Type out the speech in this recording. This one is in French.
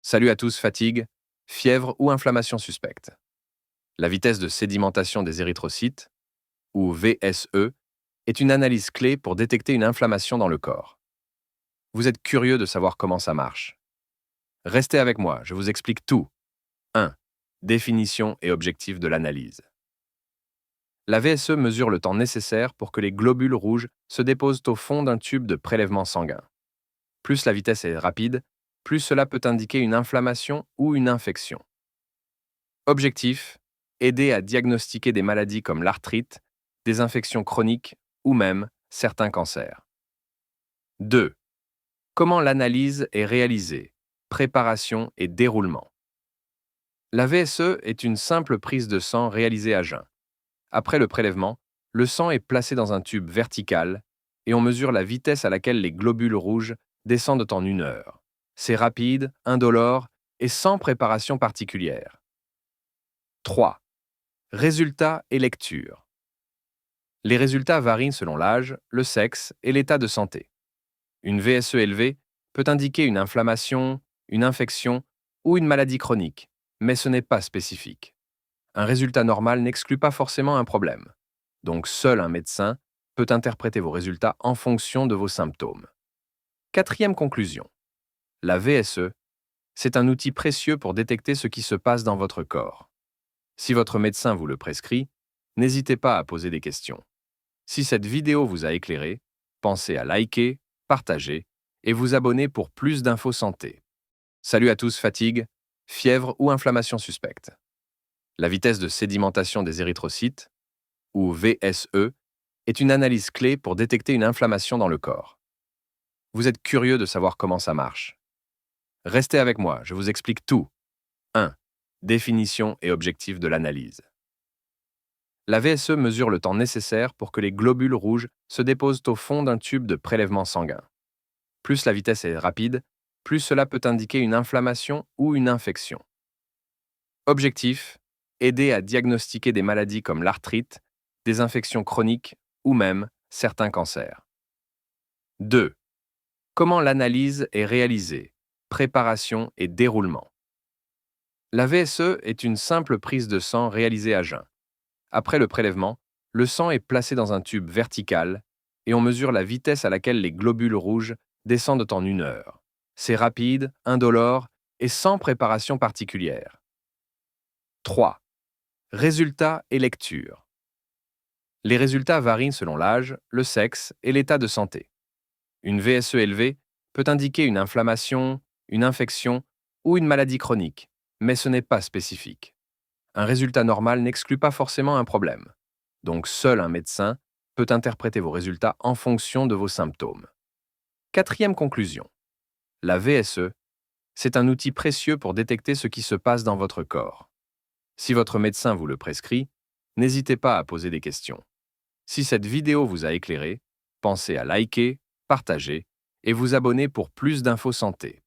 Salut à tous, fatigue, fièvre ou inflammation suspecte. La vitesse de sédimentation des érythrocytes, ou VSE, est une analyse clé pour détecter une inflammation dans le corps. Vous êtes curieux de savoir comment ça marche. Restez avec moi, je vous explique tout. 1. Définition et objectif de l'analyse. La VSE mesure le temps nécessaire pour que les globules rouges se déposent au fond d'un tube de prélèvement sanguin. Plus la vitesse est rapide, plus cela peut indiquer une inflammation ou une infection. Objectif, aider à diagnostiquer des maladies comme l'arthrite, des infections chroniques ou même certains cancers. 2. Comment l'analyse est réalisée, préparation et déroulement. La VSE est une simple prise de sang réalisée à jeun. Après le prélèvement, le sang est placé dans un tube vertical et on mesure la vitesse à laquelle les globules rouges descendent en 1 heure. C'est rapide, indolore et sans préparation particulière. 3. Résultats et lecture. Les résultats varient selon l'âge, le sexe et l'état de santé. Une VSE élevée peut indiquer une inflammation, une infection ou une maladie chronique, mais ce n'est pas spécifique. Un résultat normal n'exclut pas forcément un problème. Donc seul un médecin peut interpréter vos résultats en fonction de vos symptômes. Quatrième conclusion. La VSE, c'est un outil précieux pour détecter ce qui se passe dans votre corps. Si votre médecin vous le prescrit, n'hésitez pas à poser des questions. Si cette vidéo vous a éclairé, pensez à liker, partager et vous abonner pour plus d'infos santé. Salut à tous, fatigue, fièvre ou inflammation suspecte. La vitesse de sédimentation des érythrocytes, ou VSE, est une analyse clé pour détecter une inflammation dans le corps. Vous êtes curieux de savoir comment ça marche. Restez avec moi, je vous explique tout. 1. Définition et objectif de l'analyse. La VSE mesure le temps nécessaire pour que les globules rouges se déposent au fond d'un tube de prélèvement sanguin. Plus la vitesse est rapide, plus cela peut indiquer une inflammation ou une infection. Objectif, aider à diagnostiquer des maladies comme l'arthrite, des infections chroniques ou même certains cancers. 2. Comment l'analyse est réalisée, préparation et déroulement. La VSE est une simple prise de sang réalisée à jeun. Après le prélèvement, le sang est placé dans un tube vertical et on mesure la vitesse à laquelle les globules rouges descendent en 1 heure. C'est rapide, indolore et sans préparation particulière. 3. Résultats et lecture. Les résultats varient selon l'âge, le sexe et l'état de santé. Une VSE élevée peut indiquer une inflammation, une infection ou une maladie chronique, mais ce n'est pas spécifique. Un résultat normal n'exclut pas forcément un problème. Donc seul un médecin peut interpréter vos résultats en fonction de vos symptômes. Quatrième conclusion. La VSE, c'est un outil précieux pour détecter ce qui se passe dans votre corps. Si votre médecin vous le prescrit, n'hésitez pas à poser des questions. Si cette vidéo vous a éclairé, pensez à liker, partager et vous abonner pour plus d'infos santé.